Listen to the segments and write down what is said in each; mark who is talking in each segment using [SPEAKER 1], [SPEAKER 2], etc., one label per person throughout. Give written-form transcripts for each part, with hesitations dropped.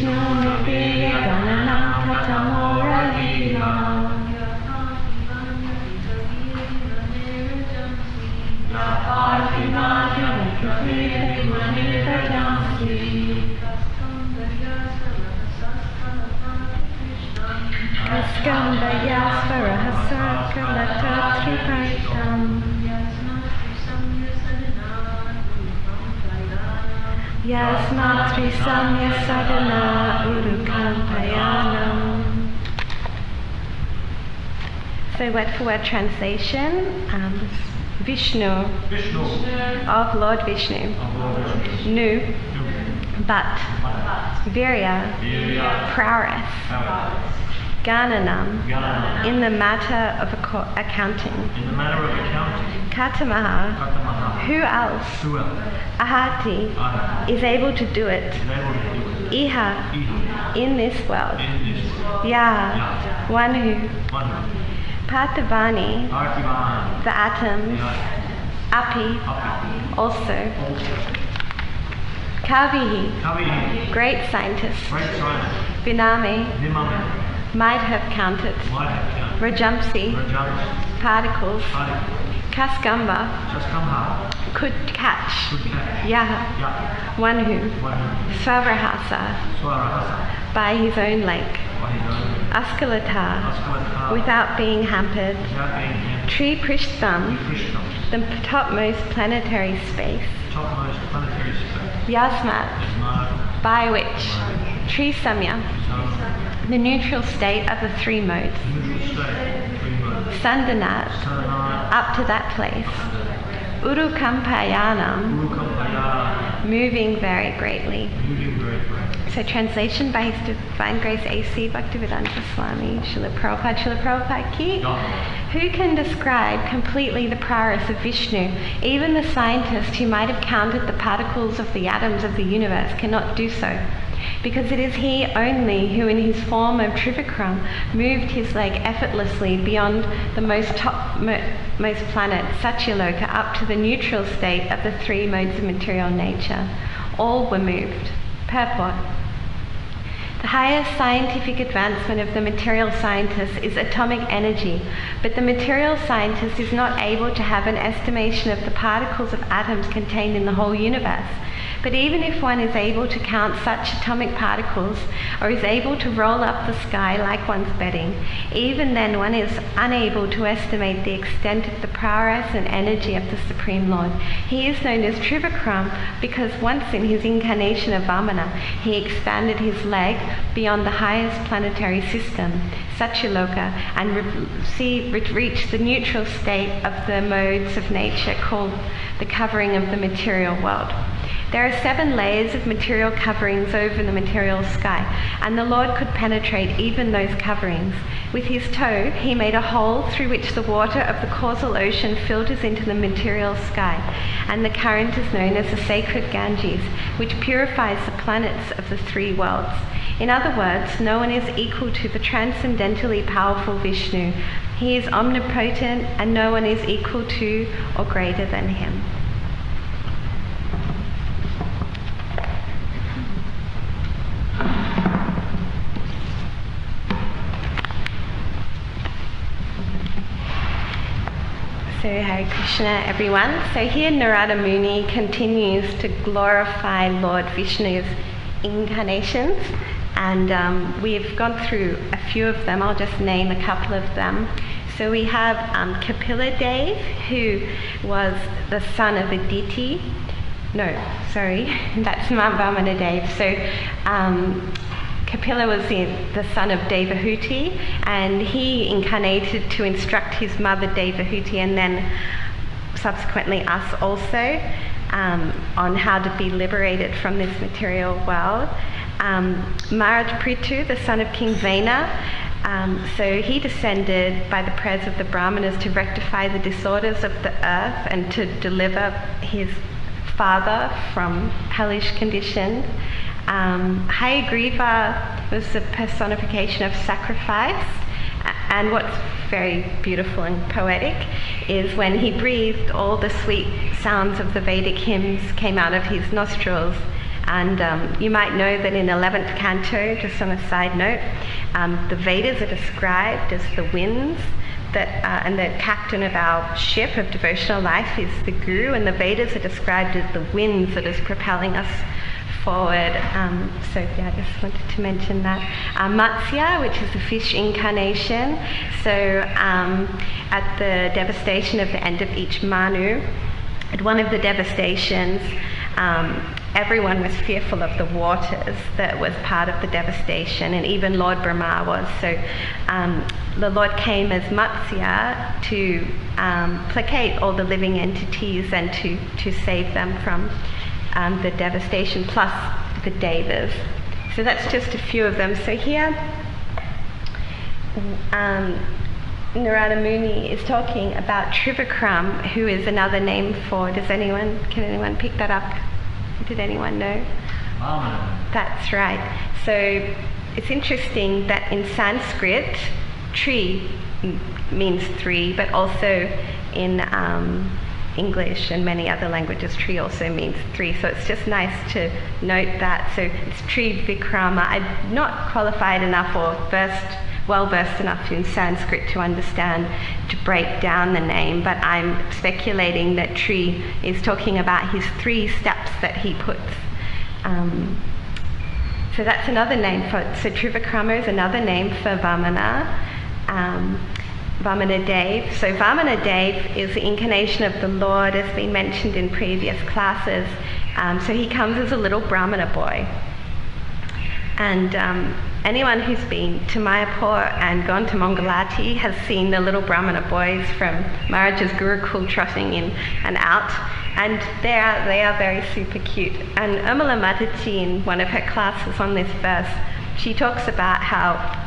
[SPEAKER 1] Vishnu Nipiya Gananam Katamora Lila Yapartimaya Vikaviri Manita Jansi Kaskanda Yasvara Hasaka Lata Tripaitam Yasmatri Samya Sadhana Urukampayanam. So word for word translation, Vishnu, of Lord Vishnu, Nu, but, Virya, prowess, Gananam, in the matter of accounting, Katamaha, who else? Ahati, is able to do it. Iha, in this world. Ya, one who. Parthavani, the atoms. Api, also. Kavihi, great scientist. Viname, might have counted. Rajamsi, particles. Kaskamba, could catch. Yaha, one who. Swavrahasa, by his own lake. Askalata, without being hampered. Tri Prishtham, the topmost planetary space. Yasmat, by which. Tri Samya, the neutral state of the three modes. Sandanat, up to that place. Urukampayanam, moving very greatly. So translation by His Divine Grace A.C. Bhaktivedanta Swami, Srila Prabhupada Ki. Who can describe completely the prowess of Vishnu? Even the scientist who might have counted the particles of the atoms of the universe cannot do so. Because it is he only who in his form of Trivikram moved his leg effortlessly beyond the most planet, Satyaloka, up to the neutral state of the three modes of material nature. All were moved. Purport. The highest scientific advancement of the material scientist is atomic energy, but the material scientist is not able to have an estimation of the particles of atoms contained in the whole universe. But even if one is able to count such atomic particles, or is able to roll up the sky like one's bedding, even then one is unable to estimate the extent of the prowess and energy of the Supreme Lord. He is known as Trivikram because once in his incarnation of Vamana, he expanded his leg beyond the highest planetary system, Satyaloka, and reached the neutral state of the modes of nature called the covering of the material world. There are 7 layers of material coverings over the material sky, and the Lord could penetrate even those coverings. With his toe, he made a hole through which the water of the causal ocean filters into the material sky, and the current is known as the sacred Ganges, which purifies the planets of the 3 worlds. In other words, no one is equal to the transcendently powerful Vishnu. He is omnipotent, and no one is equal to or greater than him. So Hare Krishna everyone. So here Narada Muni continues to glorify Lord Vishnu's incarnations, and we've gone through a few of them. I'll just name a couple of them. So we have Kapila Dev, who was the son of Aditi. That's Vamana Dev. So Kapila was the son of Devahuti, and he incarnated to instruct his mother Devahuti, and then subsequently us also, on how to be liberated from this material world. Maharaj Prithu, the son of King Vena, so he descended by the prayers of the Brahmanas to rectify the disorders of the earth and to deliver his father from hellish conditions. Hayagriva was the personification of sacrifice, and what's very beautiful and poetic is when he breathed, all the sweet sounds of the Vedic hymns came out of his nostrils, And you might know that in 11th canto, just on a side note, the Vedas are described as the winds, and the captain of our ship of devotional life is the Guru, and the Vedas are described as the winds that is propelling us forward. So yeah, I just wanted to mention that. Matsya, which is the fish incarnation. So at the devastation of the end of each Manu, at one of the devastations, everyone was fearful of the waters that was part of the devastation, and even Lord Brahma was. So the Lord came as Matsya to placate all the living entities and to save them from the devastation, plus the devas. So that's just a few of them. So here, Narada Muni is talking about Trivikram, who is another name for, can anyone pick that up? Did anyone know? That's right. So it's interesting that in Sanskrit, Tri means three, but also in English and many other languages, Tri also means three. So it's just nice to note that. So it's Trivikrama. I'm not qualified enough or well-versed enough in Sanskrit to understand, to break down the name, but I'm speculating that Tri is talking about his 3 steps that he puts. So that's another name for it. So Trivikrama is another name for Vamana. Vamana Dev. So Vamana Dev is the incarnation of the Lord, as been mentioned in previous classes. So he comes as a little Brahmana boy. And anyone who's been to Mayapur and gone to Mangalati has seen the little Brahmana boys from Maharaja's Gurukul trotting in and out. And they are very super cute. And Urmila Mataji, in one of her classes on this verse, she talks about how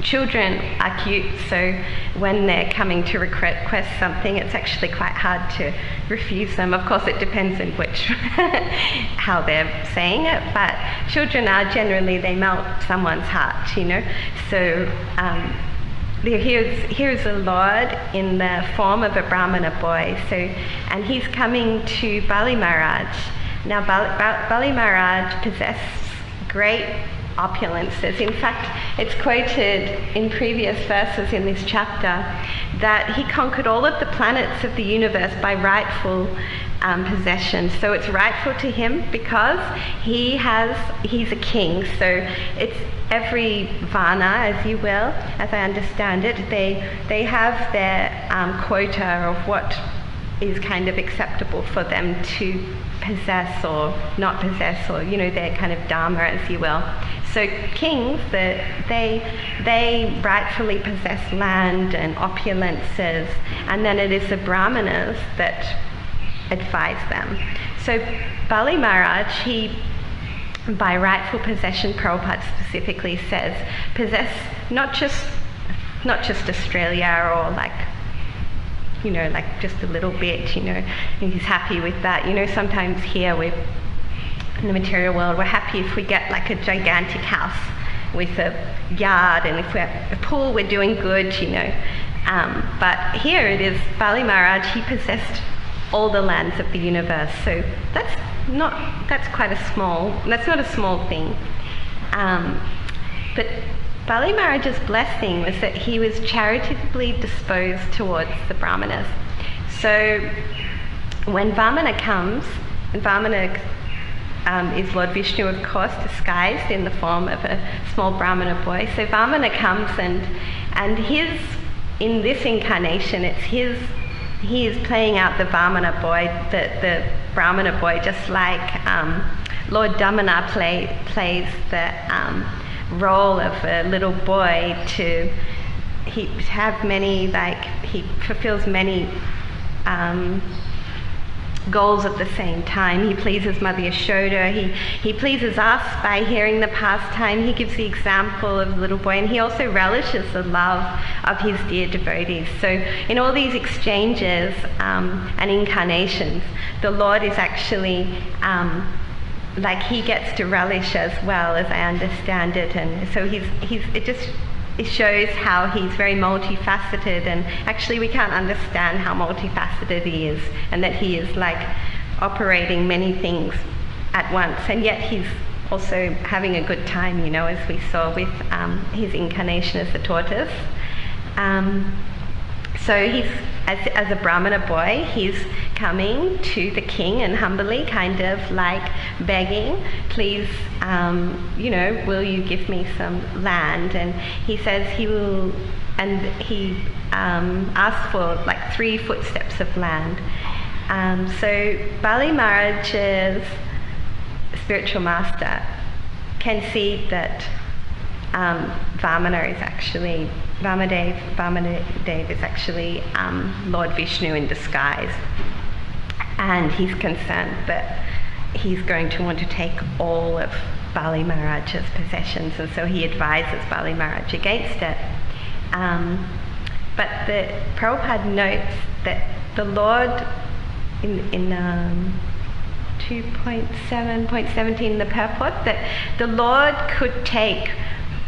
[SPEAKER 1] children are cute, so when they're coming to request something, it's actually quite hard to refuse them. Of course, it depends on how they're saying it, but children are generally, they melt someone's heart, you know. So here's a Lord in the form of a Brahmana boy. So, and he's coming to Bali Maharaj. Now, Bali Maharaj possessed great opulences. In fact, it's quoted in previous verses in this chapter that he conquered all of the planets of the universe by rightful possession. So it's rightful to him because he's a king. So it's every Varna, as you will, as I understand it, they have their quota of what is kind of acceptable for them to possess or not possess, or, you know, their kind of dharma, as you will. So kings, they rightfully possess land and opulences, and then it is the brahmanas that advise them. So Bali Maharaj, he, by rightful possession, Prabhupada specifically says, possess not just Australia or like, you know, like just a little bit, you know, and he's happy with that. You know, sometimes here in the material world, we're happy if we get like a gigantic house with a yard, and if we have a pool, we're doing good, you know. But here it is, Bali Maharaj, he possessed all the lands of the universe. So that's not a small thing. But Bali Maharaj's blessing was that he was charitably disposed towards the brahmanas. So when Vamana comes, and Vamana is Lord Vishnu, of course, disguised in the form of a small brahmana boy. So Vamana comes, and in this incarnation, he is playing out the Vamana boy, the brahmana boy, just like Lord Damana plays the role of a little boy. He fulfills many goals at the same time. He pleases Mother Yashoda, he pleases us by hearing the pastime, he gives the example of the little boy, and he also relishes the love of his dear devotees. So in all these exchanges and incarnations, the Lord is actually like he gets to relish as well, as I understand it. And so it shows how he's very multifaceted, and actually we can't understand how multifaceted he is, and that he is like operating many things at once, and yet he's also having a good time, as we saw with his incarnation as the tortoise. So he's, as a Brahmana boy, he's coming to the king and humbly kind of like begging, please, will you give me some land? And he says he will, and he asks for like 3 footsteps of land. So Bali Maharaj's spiritual master can see that Vamadev is actually Lord Vishnu in disguise, and he's concerned that he's going to want to take all of Bali Maharaj's possessions, and so he advises Bali Maharaj against it. But the Prabhupada notes that the Lord in 2.7.17 the purport, that the Lord could take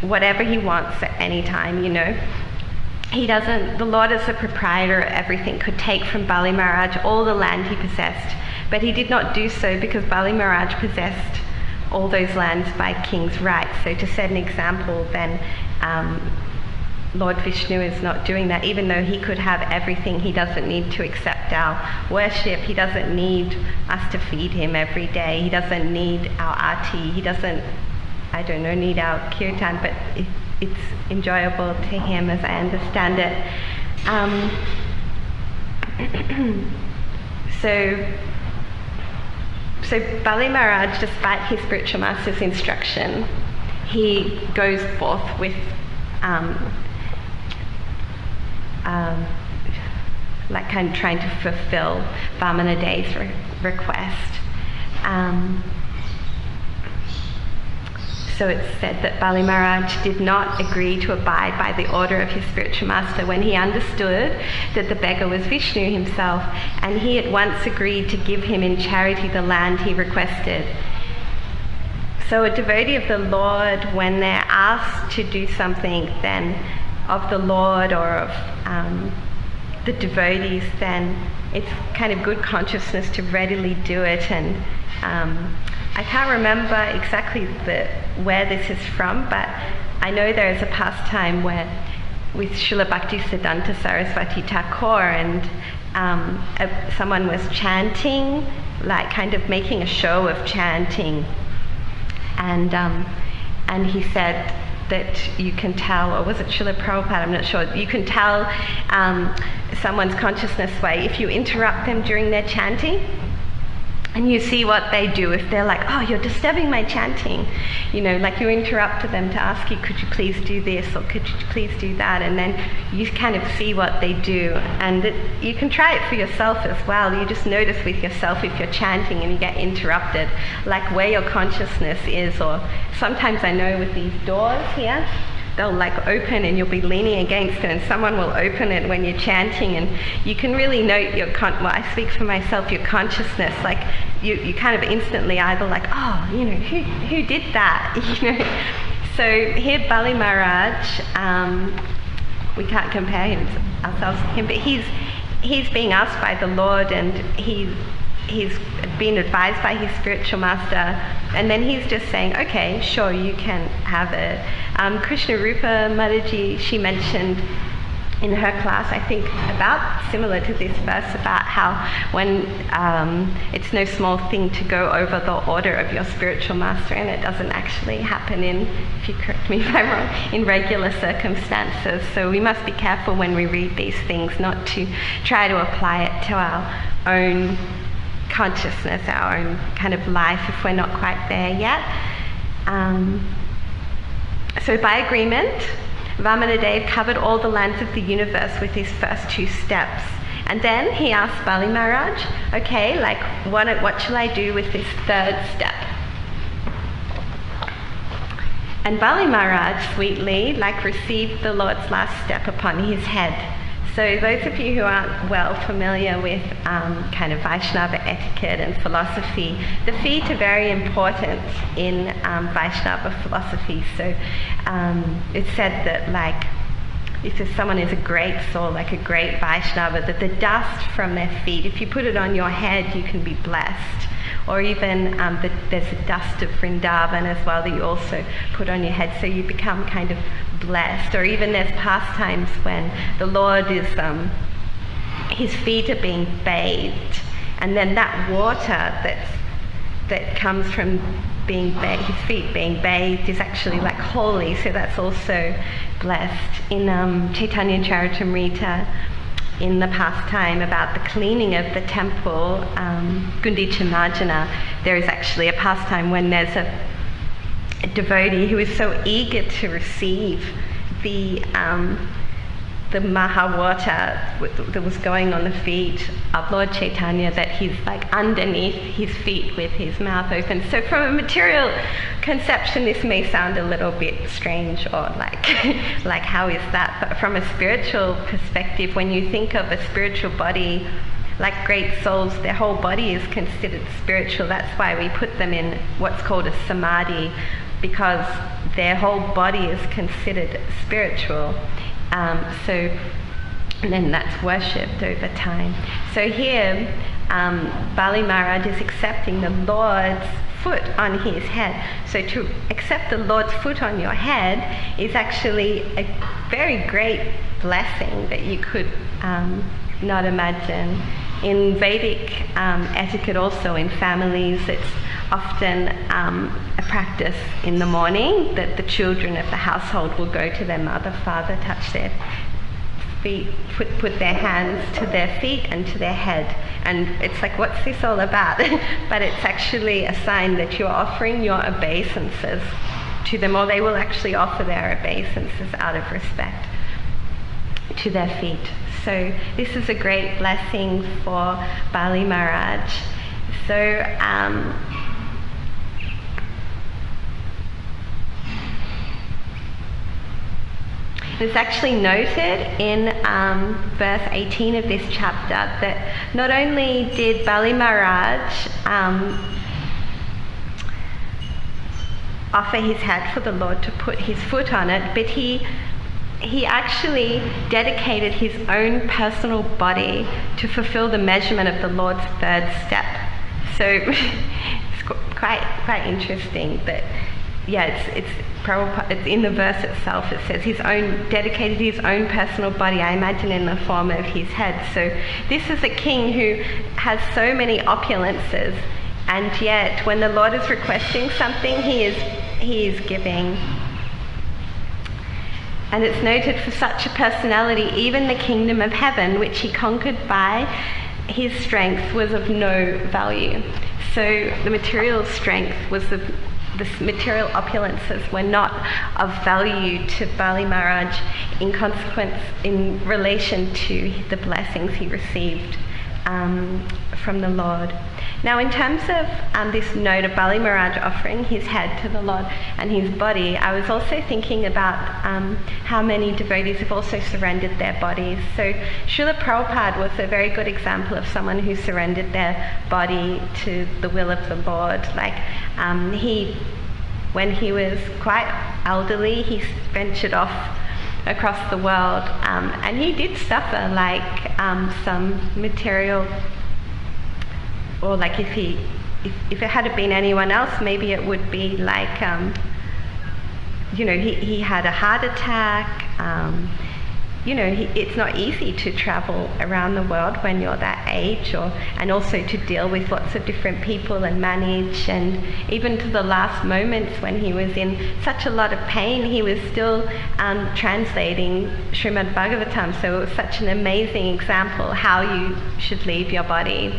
[SPEAKER 1] whatever he wants at any time, He doesn't, the Lord as the proprietor of everything could take from Bali Maharaj all the land he possessed, but he did not do so because Bali Maharaj possessed all those lands by king's right. So to set an example, then Lord Vishnu is not doing that. Even though he could have everything, he doesn't need to accept our worship. He doesn't need us to feed him every day. He doesn't need our arti. He doesn't, need our kirtan, but it's enjoyable to him as I understand it. So Bali Maharaj, despite his spiritual master's instruction, he goes forth with kind of trying to fulfill Vamanadev's request. So it's said that Bali Maharaj did not agree to abide by the order of his spiritual master when he understood that the beggar was Vishnu himself, and he at once agreed to give him in charity the land he requested. So a devotee of the Lord, when they're asked to do something then of the Lord or of the devotees, then it's kind of good consciousness to readily do it. And I can't remember exactly where this is from, but I know there is a pastime where with Srila Bhaktisiddhanta Saraswati Thakur, and someone was chanting, like kind of making a show of chanting, and he said that you can tell, or was it Srila Prabhupada, I'm not sure, you can tell someone's consciousness way if you interrupt them during their chanting, and you see what they do. If they're like, oh, you're disturbing my chanting, like you interrupted them to ask you, could you please do this, or could you please do that, and then you kind of see what they do. And you can try it for yourself as well. You just notice with yourself if you're chanting and you get interrupted, like where your consciousness is. Or sometimes I know with these doors here, they'll like open and you'll be leaning against it, and someone will open it when you're chanting, and you can really note I speak for myself, your consciousness, like you kind of instantly either like, oh, who did that, So here Bali Maharaj, we can't compare ourselves to him, but he's being asked by the Lord, and he's been advised by his spiritual master, and then he's just saying, okay, sure, you can have it. Krishna Rupa Mataji, she mentioned in her class, I think about similar to this verse, about how when it's no small thing to go over the order of your spiritual master, and it doesn't actually happen if you correct me if I'm wrong, in regular circumstances. So we must be careful when we read these things not to try to apply it to our own consciousness, our own kind of life, if we're not quite there yet. So by agreement, Vamanadev covered all the lands of the universe with his first 2 steps. And then he asked Bali Maharaj, okay, like what shall I do with this 3rd step? And Bali Maharaj sweetly received the Lord's last step upon his head. So those of you who aren't well familiar with kind of Vaishnava etiquette and philosophy, the feet are very important in Vaishnava philosophy. So it's said that if someone is a great soul, like a great Vaishnava, that the dust from their feet, if you put it on your head, you can be blessed. or even there's the dust of Vrindavan as well that you also put on your head, so you become kind of blessed. Or even there's pastimes when the Lord is, his feet are being bathed, and then that water that comes from being his feet being bathed is actually like holy, so that's also blessed. In Chaitanya Charitamrita, in the pastime about the cleaning of the temple, Gundicha Marjana, there is actually a pastime when there's a devotee who is so eager to receive the Maha water that was going on the feet of Lord Chaitanya, that he's like underneath his feet with his mouth open. So from a material conception, this may sound a little bit strange, or like how is that? But from a spiritual perspective, when you think of a spiritual body, like great souls, their whole body is considered spiritual. That's why we put them in what's called a samadhi, because their whole body is considered spiritual. And then that's worshipped over time. So here, Bali Maharaj is accepting the Lord's foot on his head. So to accept the Lord's foot on your head is actually a very great blessing that you could not imagine. In Vedic etiquette also, in families, it's often a practice in the morning that the children of the household will go to their mother, father, touch their feet, put their hands to their feet and to their head. And it's like, what's this all about? But it's actually a sign that you're offering your obeisances to them, or they will actually offer their obeisances out of respect to their feet. So this is a great blessing for Bali Maharaj. So it's actually noted in verse 18 of this chapter that not only did Bali Maharaj offer his head for the Lord to put his foot on it, but he actually dedicated his own personal body to fulfill the measurement of the Lord's third step. So it's quite interesting that, it's in the verse itself. It says dedicated his own personal body, I imagine in the form of his head. So this is a king who has so many opulences, and yet when the Lord is requesting something, he is giving. And it's noted for such a personality, even the kingdom of heaven, which he conquered by his strength, was of no value. So the material strength was the material opulences were not of value to Bali Maharaj in relation to the blessings he received from the Lord. Now, in terms of this note of Bali Maharaj offering his head to the Lord and his body, I was also thinking about how many devotees have also surrendered their bodies. So Srila Prabhupada was a very good example of someone who surrendered their body to the will of the Lord. When he was quite elderly, he ventured off across the world, and he did suffer some material, or if it had been anyone else, maybe it would be he had a heart attack. It's not easy to travel around the world when you're that age, and also to deal with lots of different people and manage, and even to the last moments when he was in such a lot of pain, he was still translating Srimad Bhagavatam. So it was such an amazing example how you should leave your body.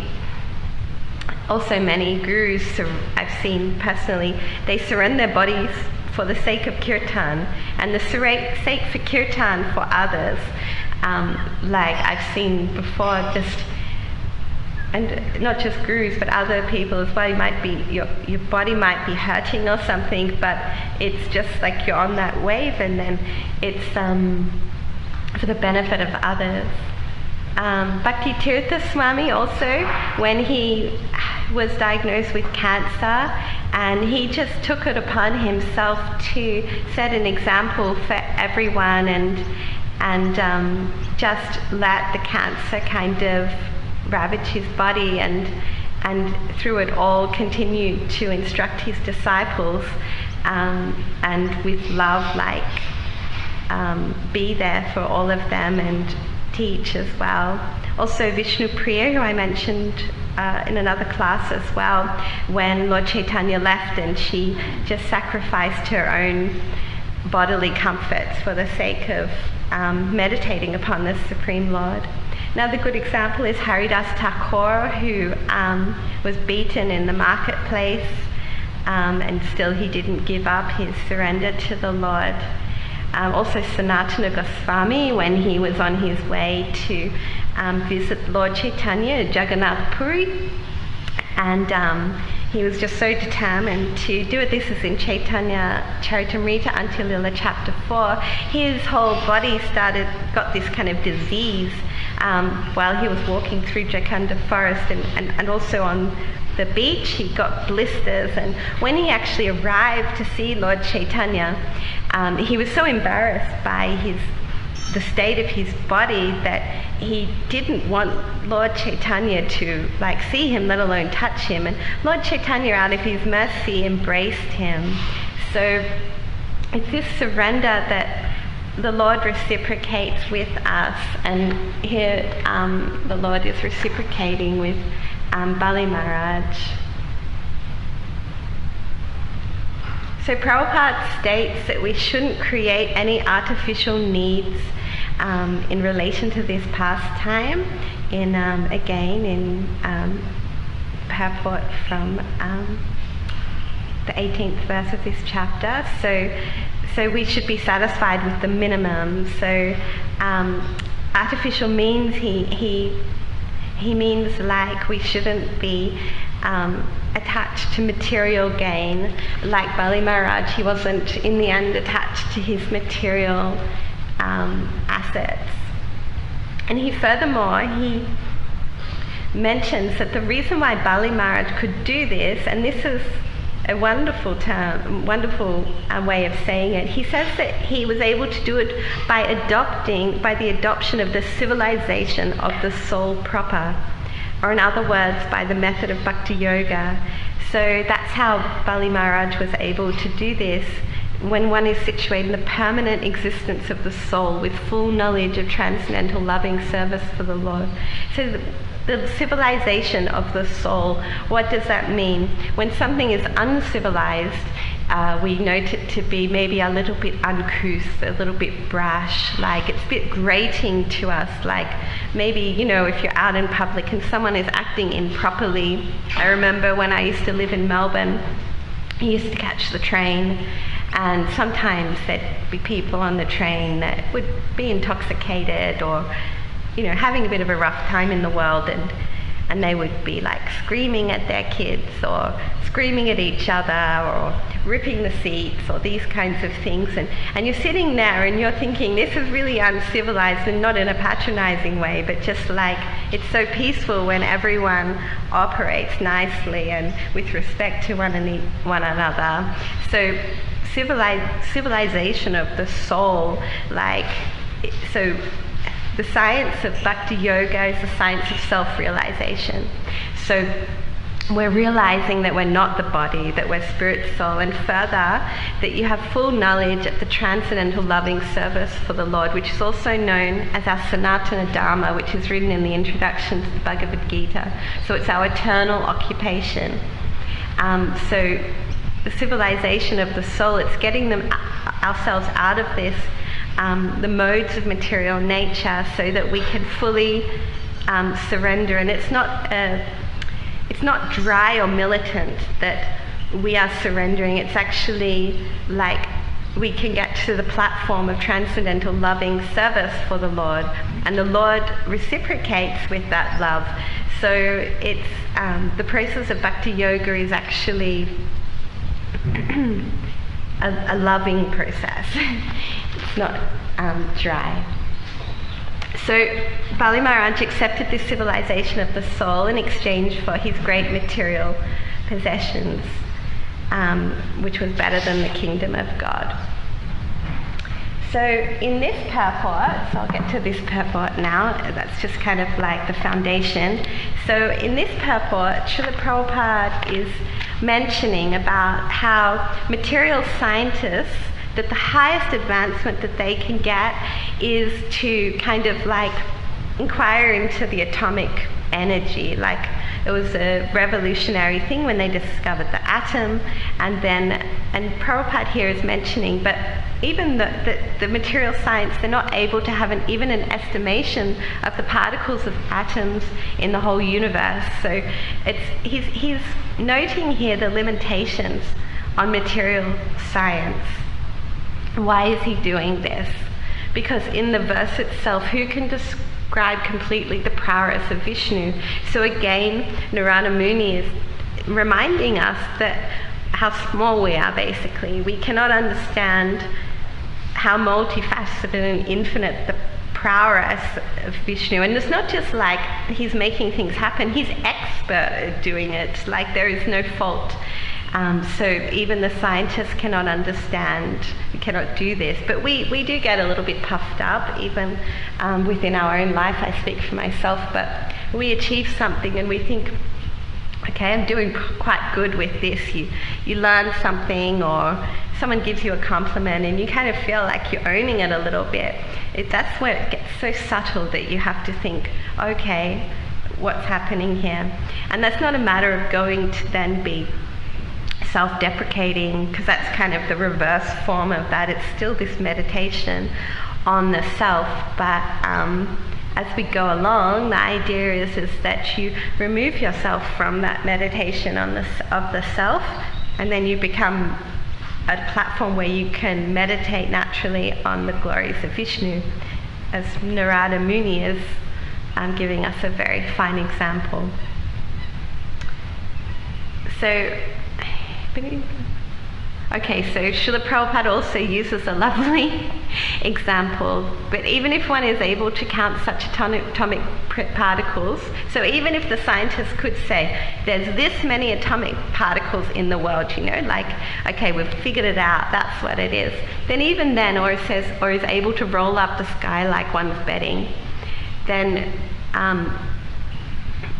[SPEAKER 1] Also, many gurus I've seen personally, they surrender their bodies for the sake of kirtan, and the sake for kirtan for others. I've seen before, and not just gurus, but other people as well. You might be your body might be hurting or something, but it's just like you're on that wave, and then it's for the benefit of others. Bhakti Tirtha Swami also, when he was diagnosed with cancer, and he just took it upon himself to set an example for everyone, and just let the cancer kind of ravage his body, and and through it all continued to instruct his disciples, and with love, be there for all of them and teach as well. Also Vishnu Priya, who I mentioned in another class as well, when Lord Chaitanya left and she just sacrificed her own bodily comforts for the sake of meditating upon the Supreme Lord. Another good example is Haridas Thakur, who was beaten in the marketplace, and still he didn't give up his surrender to the Lord. Also Sanatana Goswami, when he was on his way to visit Lord Chaitanya at Jagannath Puri, and he was just so determined to do it. This is in Chaitanya Charitamrita Antya-lila chapter 4. His whole body got this kind of disease while he was walking through Jacanda forest, and also on the beach he got blisters. And when he actually arrived to see Lord Chaitanya, he was so embarrassed by the state of his body that he didn't want Lord Chaitanya to see him, let alone touch him. And Lord Chaitanya, out of his mercy, embraced him. So it's this surrender that the Lord reciprocates with us, and here the Lord is reciprocating with Bali Maharaj. So Prabhupada states that we shouldn't create any artificial needs in relation to this pastime, in purport from the 18th verse of this chapter. So we should be satisfied with the minimum. So artificial means he means we shouldn't be attached to material gain. Like Bali Maharaj, he wasn't in the end attached to his material assets. And he mentions that the reason why Bali Maharaj could do this, and this is a wonderful way of saying it, he says that he was able to do it by the adoption of the civilization of the soul proper, or in other words, by the method of bhakti yoga. So that's how Bali Maharaj was able to do this, when one is situated in the permanent existence of the soul with full knowledge of transcendental loving service for the Lord. So the civilization of the soul, what does that mean? When something is uncivilized, we note it to be maybe a little bit uncouth, a little bit brash, it's a bit grating to us, maybe, if you're out in public and someone is acting improperly. I remember when I used to live in Melbourne, I used to catch the train, and sometimes there'd be people on the train that would be intoxicated or having a bit of a rough time in the world, and they would be screaming at their kids or screaming at each other or ripping the seats or these kinds of things, and you're sitting there and you're thinking, this is really uncivilized, and not in a patronizing way, but just it's so peaceful when everyone operates nicely and with respect to one another. So civilization of the soul, so the science of bhakti yoga is the science of self-realization. So we're realizing that we're not the body, that we're spirit, soul, and further, that you have full knowledge of the transcendental loving service for the Lord, which is also known as our Sanatana Dharma, which is written in the introduction to the Bhagavad Gita. So it's our eternal occupation. So the civilization of the soul, it's getting ourselves out of this, the modes of material nature, so that we can fully surrender. And it's not dry or militant that we are surrendering. It's actually we can get to the platform of transcendental loving service for the Lord, and the Lord reciprocates with that love. So it's the process of bhakti yoga is actually a loving process. It's not dry. So Bali Maharaj accepted this civilization of the soul in exchange for his great material possessions, which was better than the kingdom of God. So in this purport, so I'll get to this purport now, that's just kind of like the foundation. So in this purport, Srila Prabhupada is mentioning about how material scientists, that the highest advancement that they can get is to kind of like inquire into the atomic energy. Like it was a revolutionary thing when they discovered the atom, and Prabhupada here is mentioning, but even the material science, they're not able to have even an estimation of the particles of atoms in the whole universe. So he's noting here the limitations on material science. Why is he doing this? Because in the verse itself, who can describe completely the prowess of Vishnu? So again, Narada Muni is reminding us that how small we are, basically. We cannot understand how multifaceted and infinite the prowess of Vishnu. And it's not just like he's making things happen, he's expert at doing it. Like there is no fault. So even the scientists cannot understand, we cannot do this. But we do get a little bit puffed up, even within our own life. I speak for myself, but we achieve something and we think, okay, I'm doing quite good with this. You learn something, or someone gives you a compliment and you kind of feel like you're owning it a little bit. That's where it gets so subtle that you have to think, okay, what's happening here? And that's not a matter of going to then be self-deprecating, because that's kind of the reverse form of that. It's still this meditation on the self, but as we go along, the idea is that you remove yourself from that meditation of the self, and then you become a platform where you can meditate naturally on the glories of Vishnu, as Narada Muni is giving us a very fine example. So Srila Prabhupada also uses a lovely example, but even if one is able to count such atomic particles, so even if the scientists could say, there's this many atomic particles in the world, like, okay, we've figured it out, that's what it is, then even then, or is able to roll up the sky like one's betting, then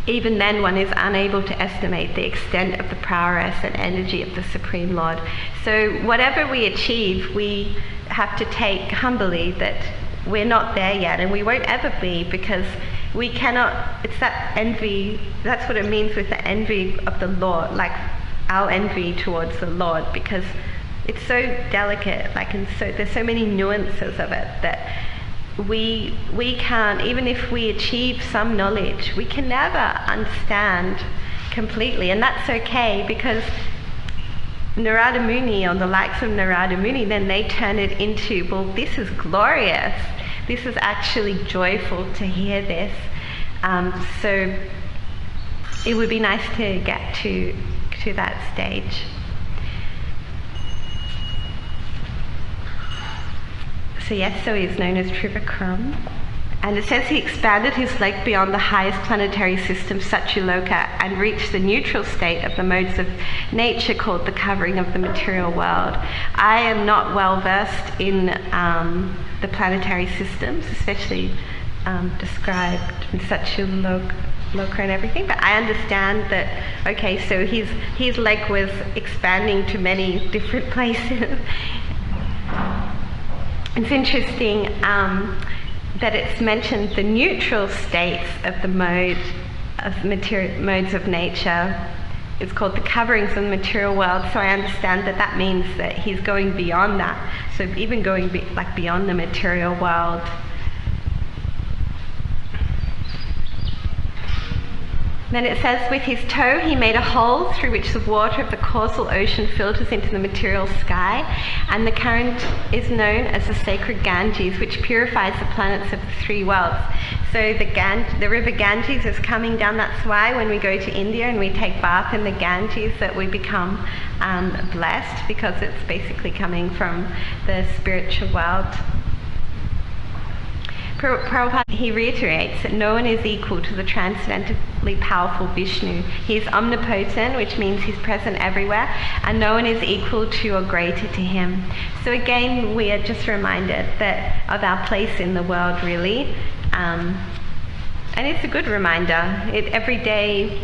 [SPEAKER 1] even then one is unable to estimate the extent of the prowess and energy of the Supreme Lord. So whatever we achieve, we have to take humbly that we're not there yet, and we won't ever be, because we cannot, it's that envy, that's what it means with the envy of the Lord, like our envy towards the Lord, because it's so delicate, and so there's so many nuances of it that we can't, even if we achieve some knowledge, we can never understand completely, and that's okay, because Narada Muni, or the likes of Narada Muni, then they turn it into, well, this is glorious, this is actually joyful to hear this. So it would be nice to get to that stage. So he's known as Trivikram. And it says he expanded his leg beyond the highest planetary system, Satyaloka, and reached the neutral state of the modes of nature called the covering of the material world. I am not well versed in the planetary systems, especially described in Satyaloka and everything, but I understand that, okay, so his leg was expanding to many different places. It's interesting that it's mentioned the neutral states of the modes of nature. It's called the coverings of the material world. So I understand that means that he's going beyond that. So even going beyond the material world. Then it says, with his toe he made a hole through which the water of the causal ocean filters into the material sky, and the current is known as the sacred Ganges, which purifies the planets of the three worlds. So the river Ganges is coming down. That's why when we go to India and we take bath in the Ganges, that we become blessed, because it's basically coming from the spiritual world. Prabhupada, he reiterates that no one is equal to the transcendently powerful Vishnu. He is omnipotent, which means he's present everywhere, and no one is equal to or greater to him. So again, we are just reminded that of our place in the world, really. And it's a good reminder. Every day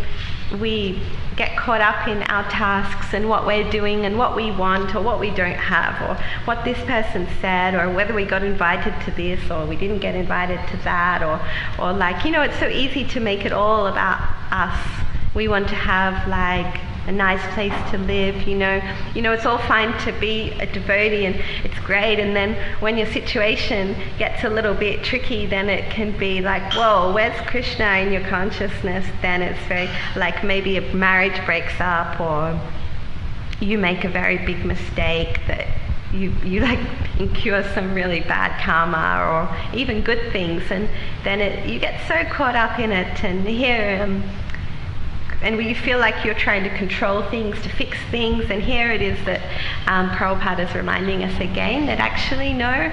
[SPEAKER 1] we get caught up in our tasks and what we're doing and what we want or what we don't have, or what this person said, or whether we got invited to this or we didn't get invited to that, or like, it's so easy to make it all about us. We want to have like a nice place to live, it's all fine to be a devotee and it's great, and then when your situation gets a little bit tricky, then it can be like, whoa, where's Krishna in your consciousness? Then it's very like maybe a marriage breaks up, or you make a very big mistake that you like incur some really bad karma, or even good things, and then you get so caught up in it, and here and you feel like you're trying to control things, to fix things, and here it is that Prabhupada is reminding us again that actually no,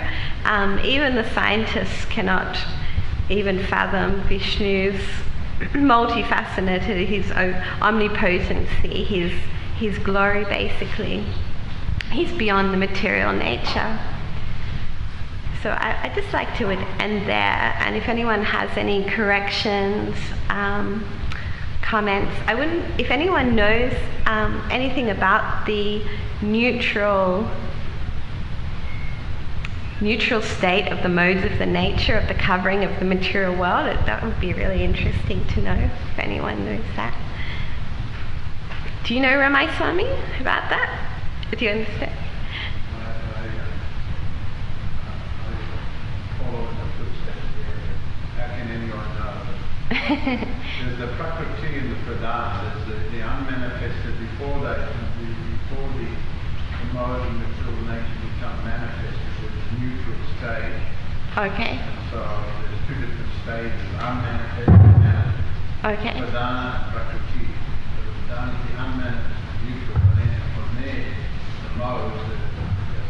[SPEAKER 1] even the scientists cannot even fathom Vishnu's multifaceted, his omnipotency, his glory basically. He's beyond the material nature. So I'd just like to end there, and if anyone has any corrections, comments. If anyone knows anything about the neutral state of the modes of the nature of the covering of the material world, that would be really interesting to know if anyone knows that. Do you know Ramai Swami about that? Do you understand?
[SPEAKER 2] I follow in the footsteps there. How can anyone know? There's the prakriti and the pradana. There's the unmanifested before the mode and material nature become manifested. There's a neutral stage.
[SPEAKER 1] Okay.
[SPEAKER 2] And so there's two different stages: unmanifested and manifested.
[SPEAKER 1] Okay.
[SPEAKER 2] Pradana and prakriti. So the pradana is the unmanifested, neutral, and then from there, the modes, the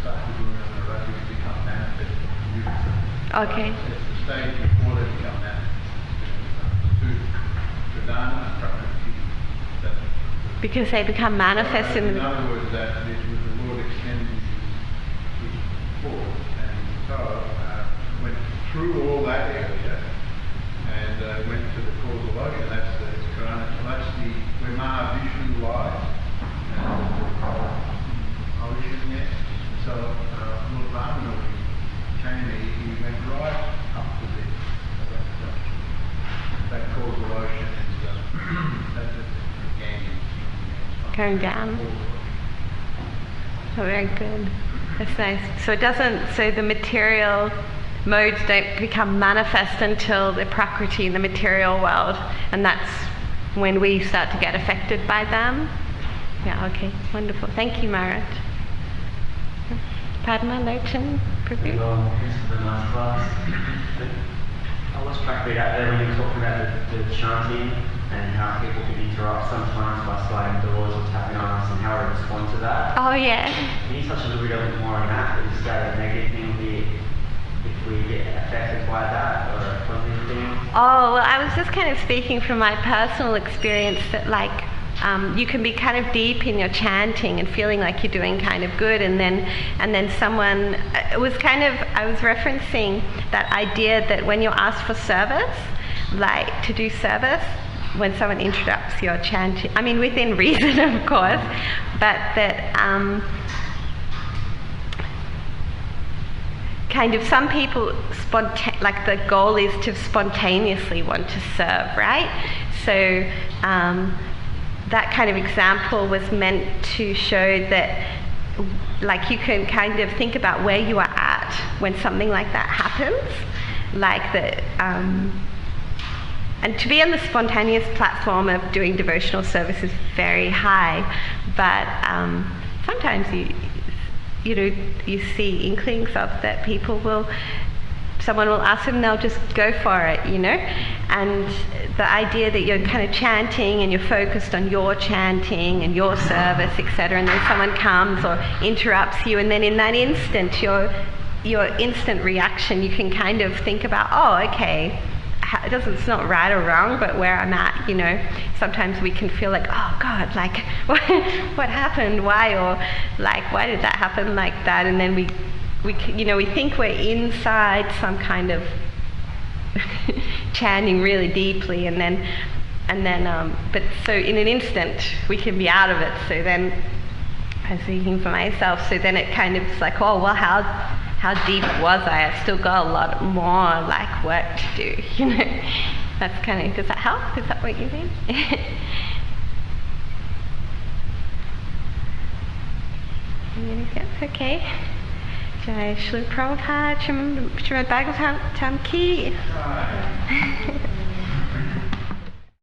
[SPEAKER 2] sattva and the rajas become manifested, neutral.
[SPEAKER 1] Okay.
[SPEAKER 2] So it's the stage before they become manifested.
[SPEAKER 1] Because they become manifest in the...
[SPEAKER 2] In other words, that the Lord extended his force, and so went through all that area and went to the causal ocean. That's the Karana. That's where Mahavishnu lies, ocean, yes. So Lord Ramana, when he came there, he went right up to there. So that causal ocean is that's a Ganges.
[SPEAKER 1] Going down. Oh, very good. That's nice. So the material modes don't become manifest until the prakriti in the material world, and that's when we start to get affected by them. Yeah, okay, wonderful. Thank you, Marat. Padma, Lochan, Prabhu?
[SPEAKER 3] Well, this is a nice class. I was trying to figure out there when you were talking about the chanting and how people can interrupt sometimes by sliding doors or tapping on us and how to respond to that.
[SPEAKER 1] Oh, yeah.
[SPEAKER 3] Can you touch a little bit more on that? Would you say that negative thing would be if we get affected by that, or a positive thing?
[SPEAKER 1] Oh, well, I was just kind of speaking from my personal experience that you can be kind of deep in your chanting and feeling like you're doing kind of good, and then someone, I was referencing that idea that when you're asked for service, like to do service, when someone interrupts your chanting, I mean within reason of course, but that kind of some people like the goal is to spontaneously want to serve, right? So that kind of example was meant to show that like you can kind of think about where you are at when something like that happens, like that and to be on the spontaneous platform of doing devotional service is very high, but sometimes you see inklings of that someone will ask them and they'll just go for it, and the idea that you're kind of chanting and you're focused on your chanting and your service, etc., and then someone comes or interrupts you, and then in that instant you're your instant reaction, you can kind of think about, oh, okay, it's not right or wrong, but where I'm at, you know. Sometimes we can feel like, oh God, like what happened? Why? Or like, why did that happen like that? And then we think we're inside some kind of chanting really deeply, and then but so in an instant we can be out of it. So then I was thinking for myself, so then it kind of is like, oh well, how deep was I? I've still got a lot more like work to do, you know. That's kind of, does that help? Is that what you mean? Yes, okay. Jai Shri Prabhupada, Srimad Bhagavatam ki.